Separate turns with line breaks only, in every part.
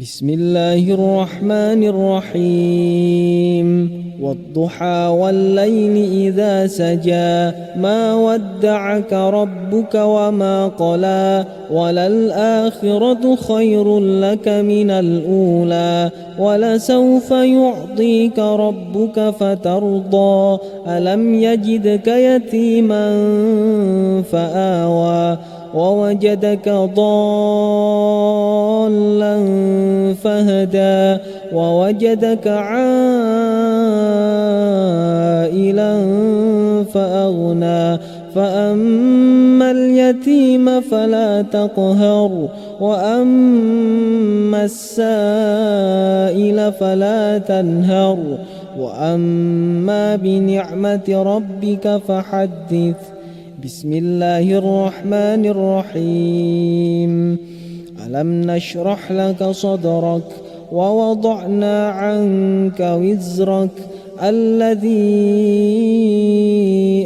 بسم الله الرحمن الرحيم والضحى والليل إذا سجى ما ودعك ربك وما قلى وللآخرة خير لك من الأولى ولسوف يعطيك ربك فترضى ألم يجدك يتيما فآوى ووجدك ضالا فهدى ووجدك عائلا فأغنى فأما اليتيم فلا تقهر وأما السائل فلا تنهر وأما بنعمة ربك فحدث. بسم الله الرحمن الرحيم ألم نشرح لك صدرك ووضعنا عنك وزرك الذي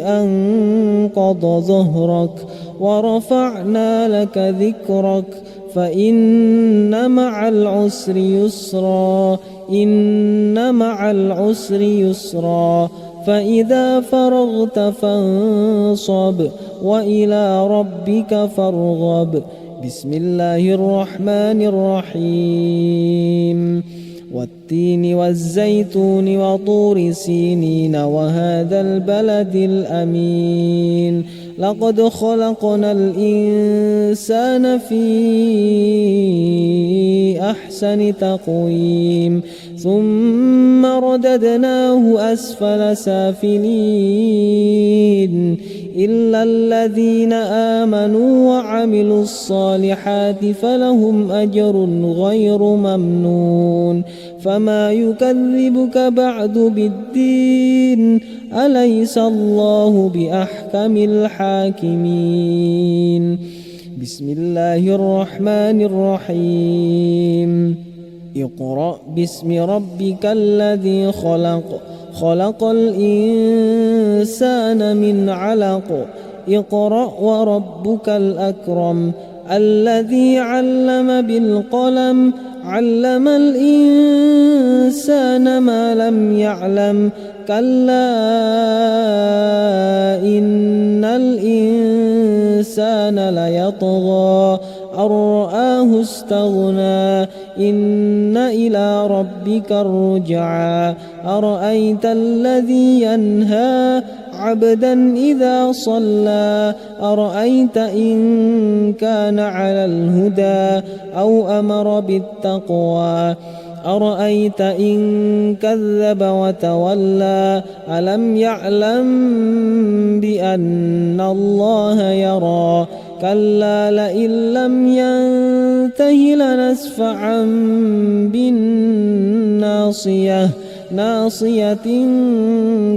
أنقض ظهرك ورفعنا لك ذكرك فإن مع العسر يسرا إن مع العسر يسرا فإذا فرغت فانصب وإلى ربك فارغب. بسم الله الرحمن الرحيم والتين والزيتون وطور سينين وهذا البلد الأمين لقد خلقنا الإنسان في أحسن تقويم ثم رددناه أسفل سافلين إلا الذين آمنوا وعملوا الصالحات فلهم أجر غير ممنون فما يكذبك بعد بالدين أليس الله بأحكم الحاكمين. بسم الله الرحمن الرحيم اقرأ باسم ربك الذي خلق خلق الإنسان من علق اقرأ وربك الأكرم الذي علم بالقلم علم الإنسان ما لم يعلم كلا إن الإنسان ليطغى أن رآه استغنى إن إلى ربك الرجعى أرأيت الذي ينهى عبدا إذا صلى أرأيت إن كان على الهدى أو أمر بالتقوى أرأيت إن كذب وتولى ألم يعلم بأن الله يرى كلا لئن لم ينته لنسفعا بالناصية ناصية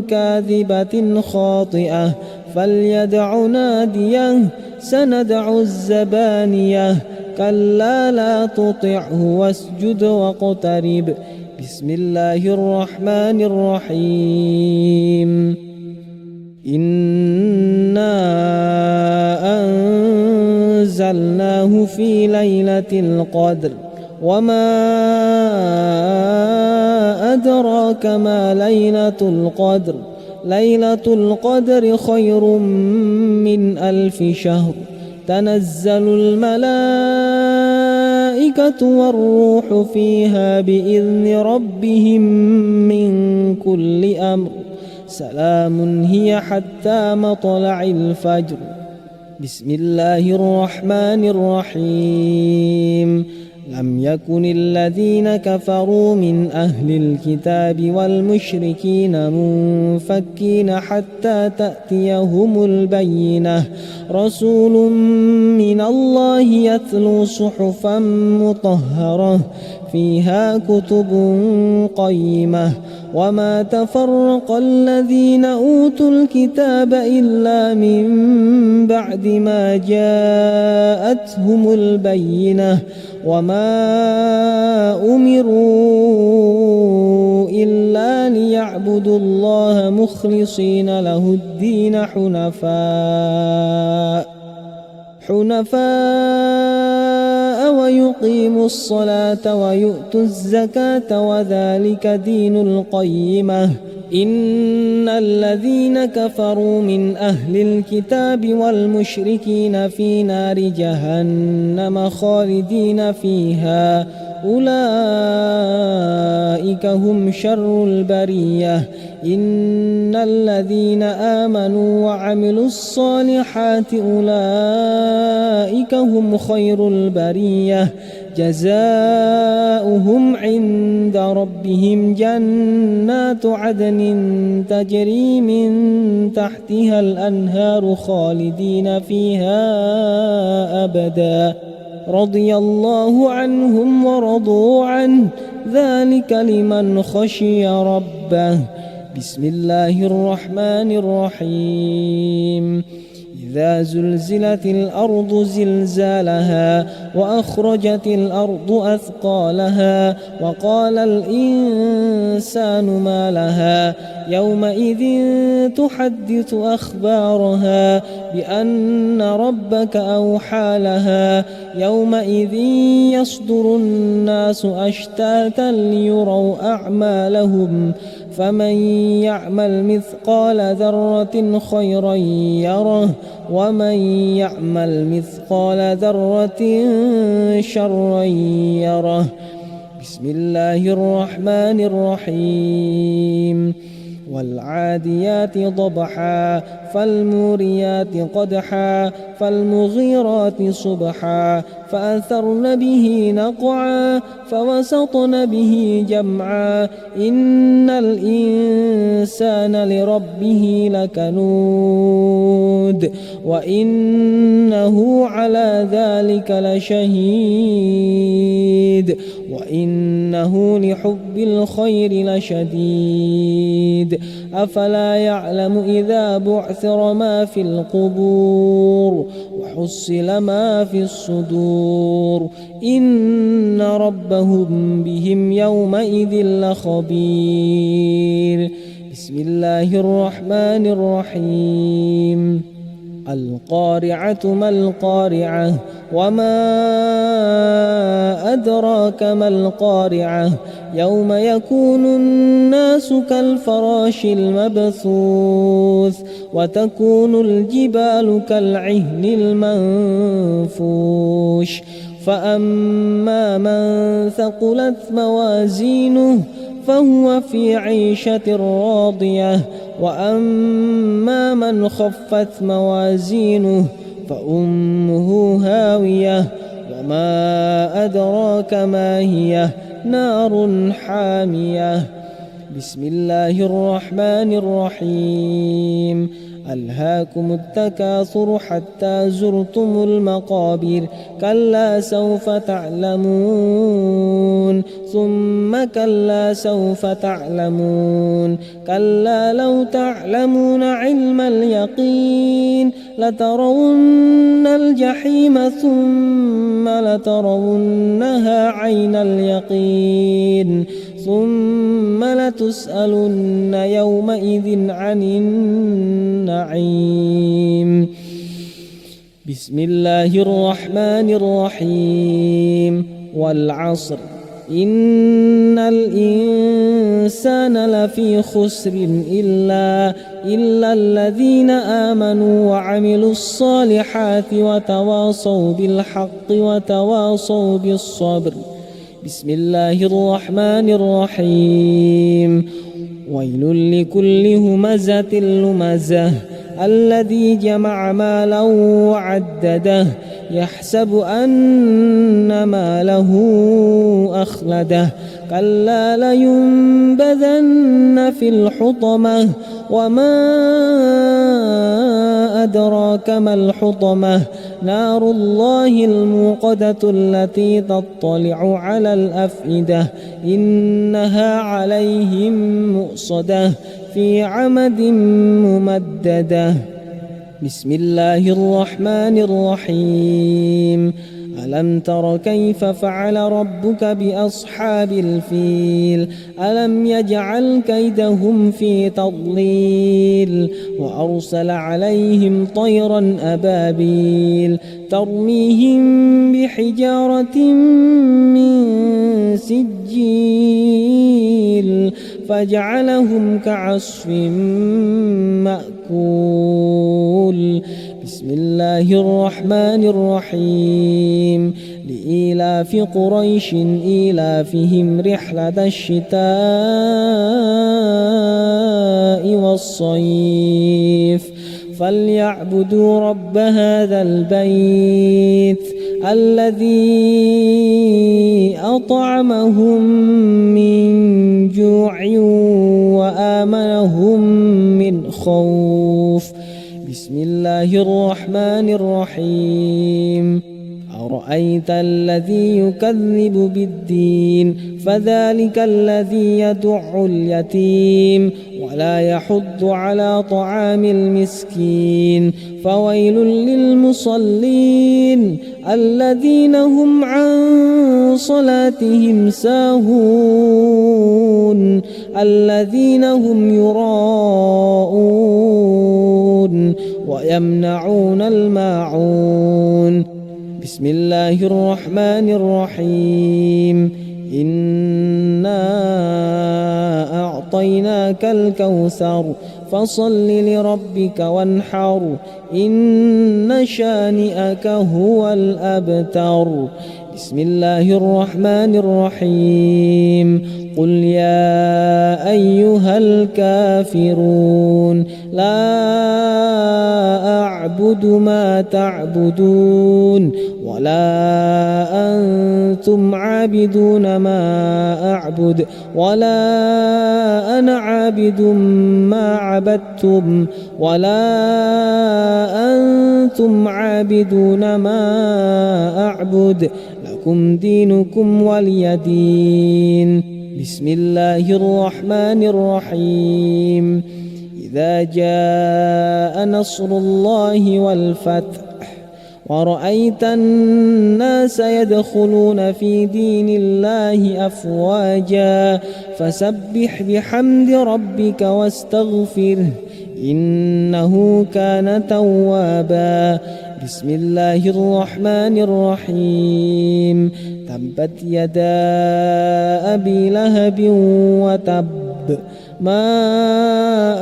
كاذبة خاطئة فليدع ناديه سندع الزبانية كلا لا تطعه واسجد واقترب. بسم الله الرحمن الرحيم إنا أنزلناه في ليلة القدر وما أدراك ما ليلة القدر ليلة القدر خير من 1000 شهر تنزل الملائكة والروح فيها بإذن ربهم من كل أمر سلام هي حتى مطلع الفجر. بسم الله الرحمن الرحيم لم يكن الذين كفروا من أهل الكتاب والمشركين منفكين حتى تأتيهم البينة رسول من الله يتلو صحفا مطهرة فيها كتب قيمة وما تفرق الذين أوتوا الكتاب إلا من بعد ما جاءتهم البينة وما أمروا إلا ليعبدوا الله مخلصين له الدين حنفاء ويقيموا الصلاة ويؤتوا الزكاة وذلك دين القيمة. إن الذين كفروا من أهل الكتاب والمشركين في نار جهنم خالدين فيها أولئك هم شر البرية. إن الذين آمنوا وعملوا الصالحات أولئك هم خير البرية. جزاؤهم عند ربهم جنات عدن تجري من تحتها الأنهار خالدين فيها أبدا رضي الله عنهم ورضوا عنه ذلك لمن خشي ربه. بسم الله الرحمن الرحيم. إذا زلزلت الأرض زلزالها وأخرجت الأرض أثقالها وقال الإنسان ما لها يومئذ تحدث أخبارها بأن ربك أوحى لها يومئذ يصدر الناس أشتاتا ليروا أعمالهم فمن يعمل مثقال ذرة خيرا يره ومن يعمل مثقال ذرة شرا يره. بسم الله الرحمن الرحيم. والعاديات ضبحا فالموريات قدحا فالمغيرات صبحا فأثرن به نقعا فوسطن به جمعا إن الإنسان لربه لكنود وإنه على ذلك لشهيد وإنه لحب الخير لشديد. أفلا يعلم إذا بعثر ما في القبور وحصل ما في الصدور إن ربهم بهم يومئذ لخبير. بسم الله الرحمن الرحيم. القارعة ما القارعة وما أدراك ما القارعة يوم يكون الناس كالفراش المبثوث وتكون الجبال كالعهن المنفوش فأما من ثقلت موازينه فهو في عيشة راضية وأما من خفت موازينه فأمه هاوية وما أدراك ما هي نار حامية. بسم الله الرحمن الرحيم. ألهاكم التكاثر حتى زرتم المقابر كلا سوف تعلمون ثم كلا سوف تعلمون كلا لو تعلمون علم اليقين لترون الجحيم ثم لترونها عين اليقين ثم لتسألن يومئذ عن النعيم. بسم الله الرحمن الرحيم. والعصر إن الإنسان لفي خسر إلا الذين آمنوا وعملوا الصالحات وتواصوا بالحق وتواصوا بالصبر. بسم الله الرحمن الرحيم. ويل لكل همزة لمزة الذي جمع مالا وعدده يحسب أن ماله أخلده كلا لينبذن في الحطمة وما أدراك ما الحطمة نار الله الموقدة التي تطلع على الأفئدة إنها عليهم مؤصدة في عمد ممددة. بسم الله الرحمن الرحيم. ألم تر كيف فعل ربك بأصحاب الفيل ألم يجعل كيدهم في تضليل وأرسل عليهم طيرا أبابيل ترميهم بحجارة من سجيل فجعلهم كعصف مأكول. بسم الله الرحمن الرحيم. لإيلاف قريش إيلافهم رحلة الشتاء والصيف فليعبدوا رب هذا البيت الذي أطعمهم من جوع وآمنهم من خوف. بسم الله الرحمن الرحيم. أرأيت الذي يكذب بالدين فذلك الذي يدع اليتيم ولا يحض على طعام المسكين فويل للمصلين الذين هم عن صلاتهم ساهون الذين هم يراءون ويمنعون الماعون. بسم الله الرحمن الرحيم. إنا أعطيناك الكوثر فصل لربك وانحر إن شانئك هو الأبتر. بسم الله الرحمن الرحيم. قل يا أيها الكافرون لا أعبد ما تعبدون ولا أنتم عابدون ما أعبد ولا أنا عابد ما عبدتم ولا أنتم عابدون ما أعبد لكم دينكم ولي دين. بسم الله الرحمن الرحيم. إذا جاء نصر الله والفتح ورأيت الناس يدخلون في دين الله أفواجا فسبح بحمد ربك واستغفره إنه كان توابا. بسم الله الرحمن الرحيم. تبت يدا أبي لهب وتب ما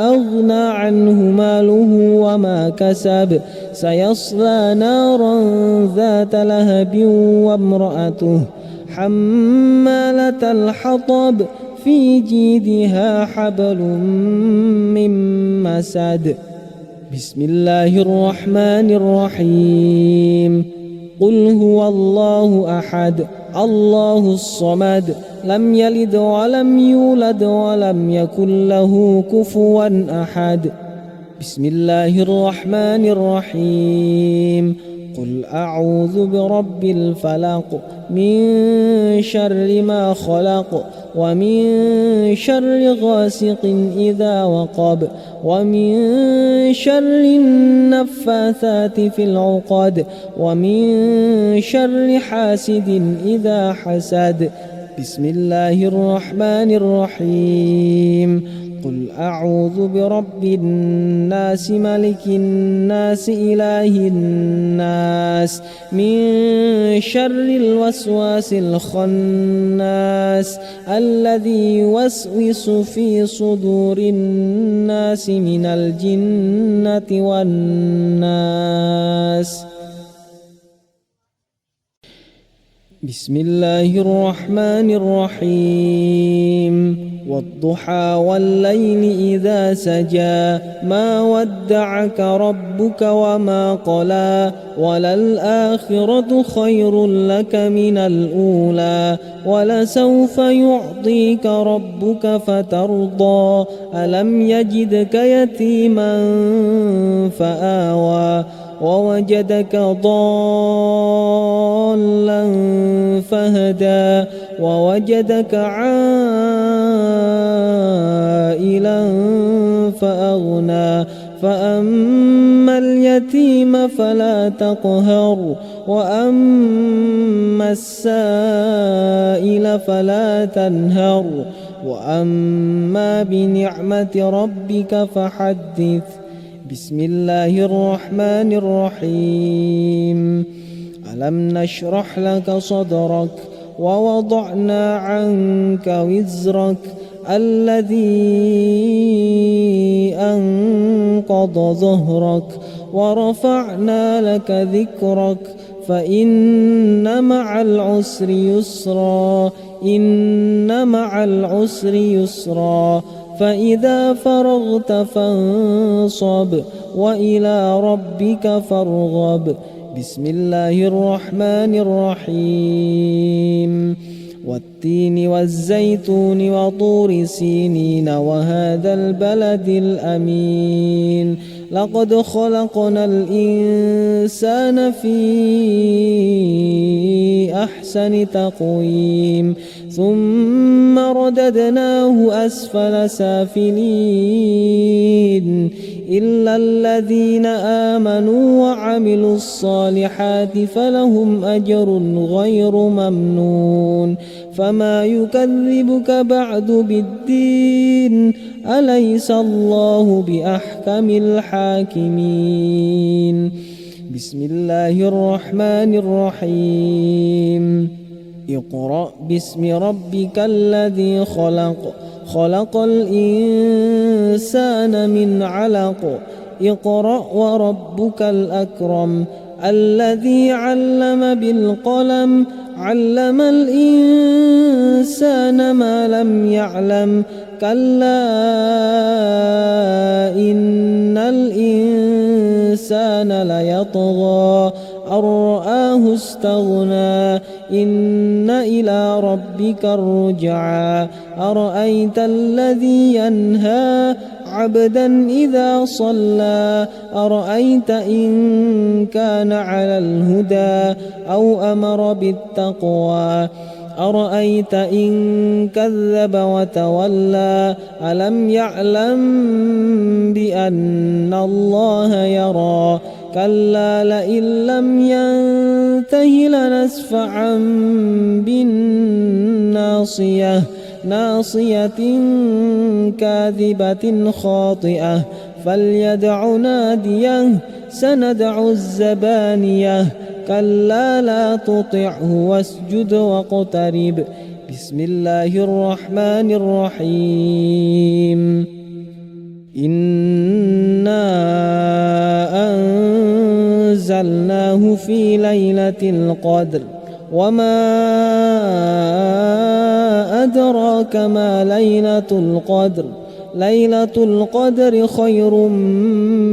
أغنى عنه ماله وما كسب سيصلى نارا ذات لهب وامرأته حمالة الحطب في جيدها حبل من مسد. بسم الله الرحمن الرحيم. قل هو الله أحد الله الصمد لم يلد ولم يولد ولم يكن له كفوا أحد. بسم الله الرحمن الرحيم. قل أعوذ برب الفلق من شر ما خلق ومن شر غاسق إذا وقب ومن شر النفاثات في العقد ومن شر حاسد إذا حسد. بسم الله الرحمن الرحيم. قل أعوذ برب الناس ملك الناس إله الناس من شر الوسواس الخناس الذي يوسوس في صدور الناس من الجنة والناس. بسم الله الرحمن الرحيم. والضحى والليل إذا سجى ما ودعك ربك وما قلى وللآخرة خير لك من الأولى ولسوف يعطيك ربك فترضى ألم يجدك يتيما فآوى ووجدك ضالا فهدى ووجدك عائلا فأغنى فأما اليتيم فلا تقهر وأما السائل فلا تنهر وأما بنعمة ربك فحدث. بسم الله الرحمن الرحيم. ألم نشرح لك صدرك ووضعنا عنك وزرك الذي أنقض ظهرك ورفعنا لك ذكرك فإن مع العسر يسرا إن مع العسر يسرا فإذا فرغت فانصب وإلى ربك فارغب. بسم الله الرحمن الرحيم. والتين والزيتون وطور سينين وهذا البلد الأمين. لقد خلقنا الإنسان في أحسن تقويم ثم رددناه أسفل سافلين إلا الذين آمنوا وعملوا الصالحات فلهم أجر غير ممنون. فما يكذبك بعد بالدين أليس الله بأحكم الحاكمين. بسم الله الرحمن الرحيم. اقرأ باسم ربك الذي خلق خلق الإنسان من علق اقرأ وربك الأكرم الذي علم بالقلم علم الإنسان ما لم يعلم كلا إن الإنسان ليطغى أن رآه استغنى إن إلى ربك الرجعى أرأيت الذي ينهى عبدا إذا صلى أرأيت إن كان على الهدى أو أمر بالتقوى أرأيت إن كذب وتولى ألم يعلم بأن الله يرى كلا لئن لم ينته لنسفعا بالناصية ناصية كاذبة خاطئة فليدع ناديه سندع الزبانية كلا لا تطعه واسجد واقترب. بسم الله الرحمن الرحيم. إنا أنزلناه في ليلة القدر وما أدراك ما ليلة القدر ليلة القدر خير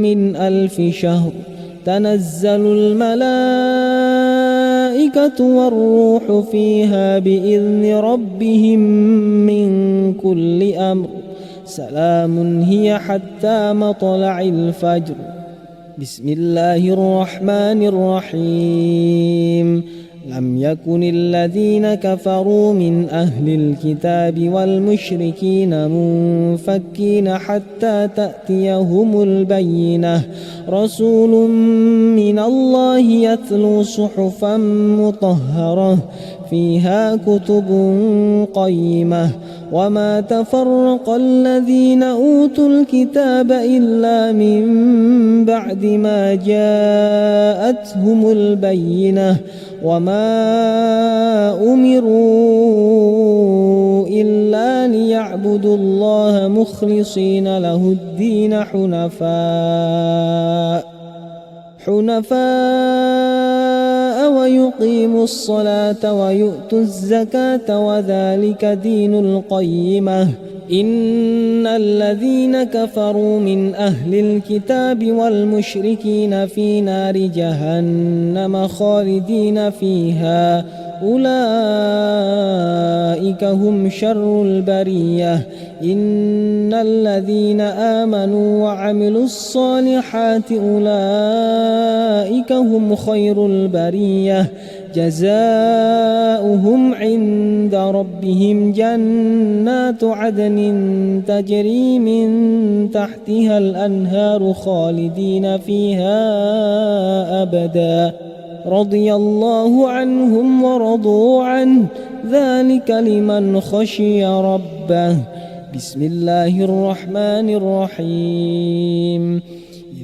من 1000 شهر تنزل الملائكة والروح فيها بإذن ربهم من كل أمر سلام هي حتى مطلع الفجر. بسم الله الرحمن الرحيم. لم يكن الذين كفروا من أهل الكتاب والمشركين منفكين حتى تأتيهم البينة رسول من الله يتلو صحفا مطهرة فيها كتب قيمة وما تفرق الذين أوتوا الكتاب إلا من بعد ما جاءتهم البينة وما أمروا إلا ليعبدوا الله مخلصين له الدين حنفاء ويقيموا الصلاة ويؤتوا الزكاة وذلك دين القيمة. إن الذين كفروا من أهل الكتاب والمشركين في نار جهنم خالدين فيها أولئك هم شر البرية. إن الذين آمنوا وعملوا الصالحات أولئك هم خير البرية جزاؤهم عند ربهم جنات عدن تجري من تحتها الأنهار خالدين فيها أبدا رضي الله عنهم ورضوا عنه ذلك لمن خشي ربه. بسم الله الرحمن الرحيم.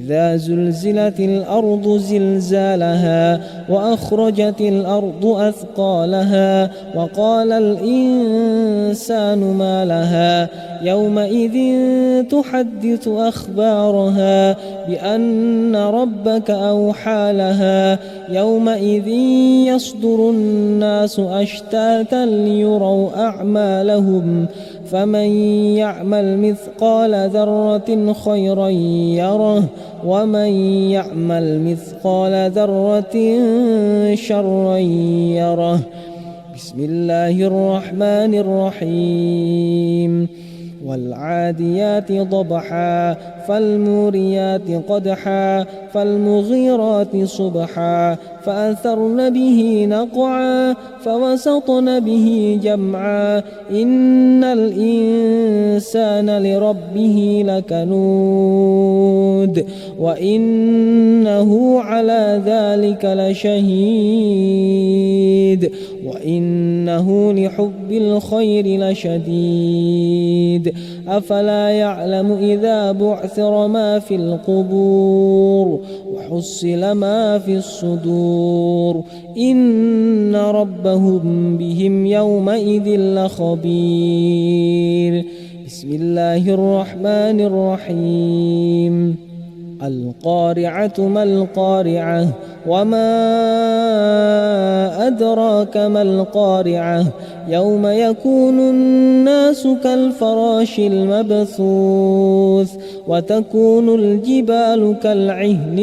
إذا زلزلت الأرض زلزالها وأخرجت الأرض أثقالها وقال الإنسان ما لها يومئذ تحدث أخبارها بأن ربك أوحى لها يومئذ يصدر الناس أشتاتا ليروا أعمالهم فمن يعمل مثقال ذرة خيرا يره ومن يعمل مثقال ذرة شرا يره. بسم الله الرحمن الرحيم. والعاديات ضبحا فالموريات قدحا فالمغيرات صبحا فأثرن به نقعا فوسطن به جمعا إن الإنسان لربه لكنود وإنه على ذلك لشهيد وإنه لحب الخير لشديد أفلا يعلم إذا بعثر ما في القبور وحصل ما في الصدور إن ربهم بهم يومئذ لخبير. بسم الله الرحمن الرحيم. القارعة ما القارعة وما أدراك ما القارعة يوم يكون الناس كالفراش المبثوث وتكون الجبال كالعهن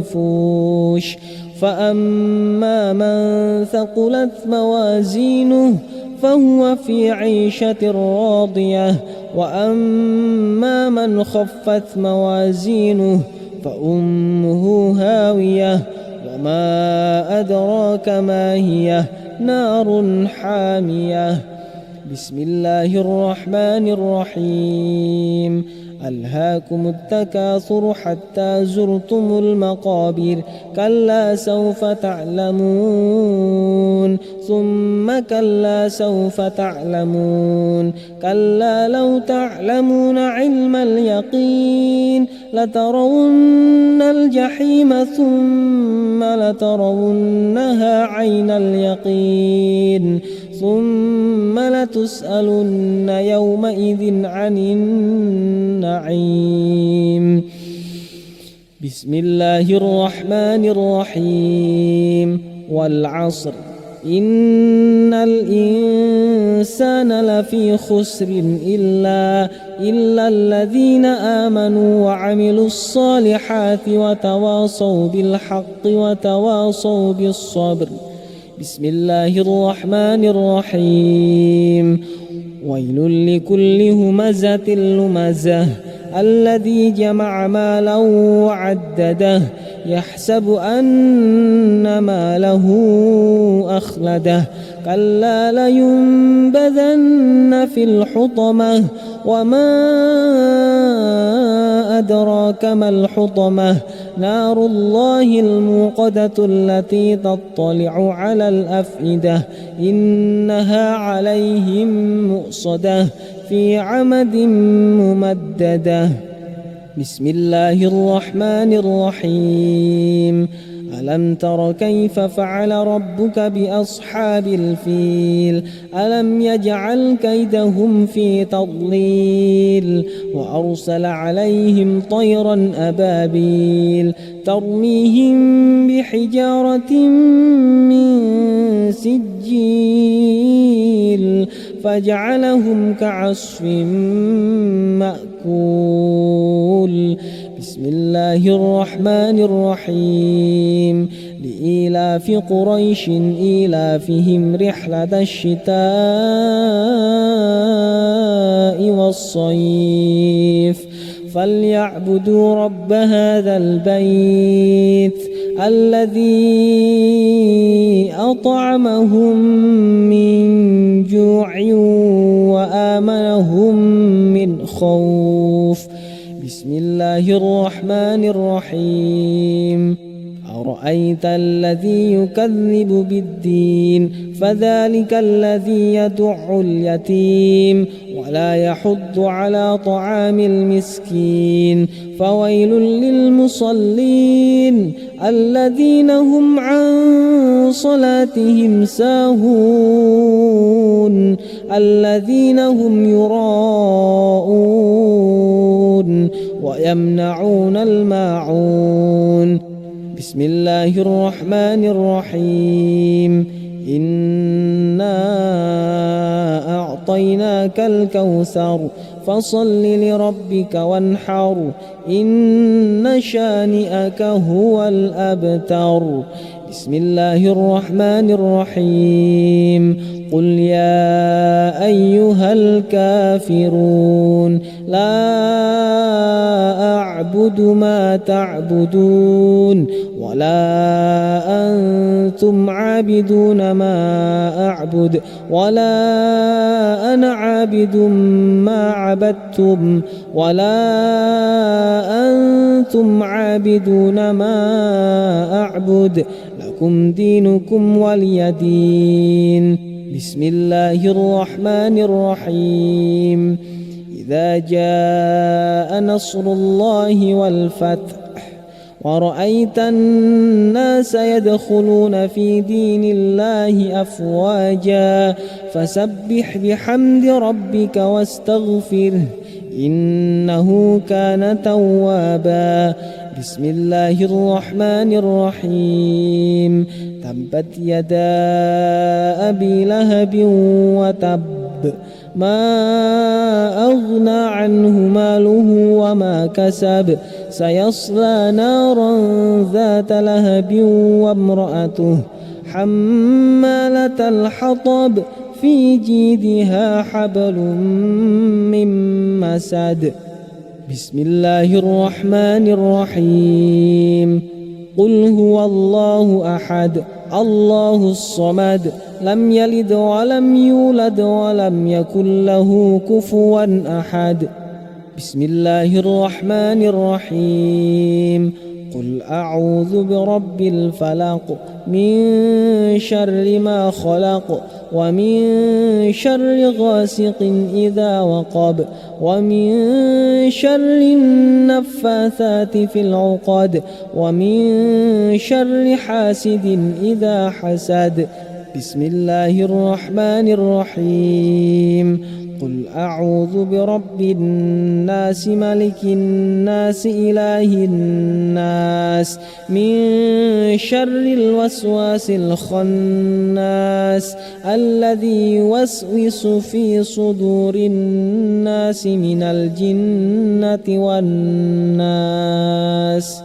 المنفوش فأما من ثقلت موازينه فهو في عيشة راضية وأما من خفت موازينه فأمه هاوية وما أدراك ما هي نار حامية. بسم الله الرحمن الرحيم. ألهاكم التكاثر حتى زرتم المقابر كلا سوف تعلمون ثم كلا سوف تعلمون كلا لو تعلمون علم اليقين لترون الجحيم ثم لترونها عين اليقين ثم لتسألن يومئذ عن النعيم. بسم الله الرحمن الرحيم. والعصر إن الإنسان لفي خسر إلا الذين آمنوا وعملوا الصالحات وتواصوا بالحق وتواصوا بالصبر. بسم الله الرحمن الرحيم. ويل لكل همزة لمزة الذي جمع مالا وعدده يحسب أن ماله أخلده كلا لينبذن في الحطمة وما أدراك ما الحطمة نار الله الموقدة التي تطلع على الأفئدة إنها عليهم مؤصدة في عمد ممددة. بسم الله الرحمن الرحيم. ألم تر كيف فعل ربك بأصحاب الفيل ألم يجعل كيدهم في تضليل وأرسل عليهم طيرا أبابيل ترميهم بحجارة من سجيل فجعلهم كعصف مأكول. بسم الله الرحمن الرحيم. لإيلاف قريش إيلافهم رحلة الشتاء والصيف فليعبدوا رب هذا البيت الذي أطعمهم من جوع وآمنهم من خوف. بسم الله الرحمن الرحيم. أرأيت الذي يكذب بالدين فذلك الذي يدع اليتيم ولا يحض على طعام المسكين فويل للمصلين الذين هم عن صلاتهم ساهون الذين هم يراءون ويمنعون الماعون. بسم الله الرحمن الرحيم. إنا أعطيناك الكوثر فصل لربك وانحر إن شانئك هو الأبتر. بسم الله الرحمن الرحيم. قل يا أيها الكافرون لا أعبد ما تعبدون ولا أنتم عابدون ما أعبد ولا أنا عابد ما عبدتم ولا أنتم عابدون ما أعبد لكم دينكم ولي دين. بسم الله الرحمن الرحيم. إذا جاء نصر الله والفتح ورأيت الناس يدخلون في دين الله أفواجا فسبح بحمد ربك واستغفره إنه كان توابا. بسم الله الرحمن الرحيم. تبت يدا أبي لهب وتب ما أغنى عنه ماله وما كسب سيصلى نارا ذات لهب وامرأته حمالة الحطب في جيدها حبل من مسد. بسم الله الرحمن الرحيم. قل هو الله أحد الله الصمد لم يلد ولم يولد ولم يكن له كفوا أحد. بسم الله الرحمن الرحيم. قل أعوذ برب الفلق من شر ما خلق ومن شر غاسق إذا وقب ومن شر النفاثات في العقد ومن شر حاسد إذا حسد. بسم الله الرحمن الرحيم. قل أعوذ برب الناس ملك الناس إله الناس من شر الوسواس الخناس الذي يوسوس في صدور الناس من الجنة والناس.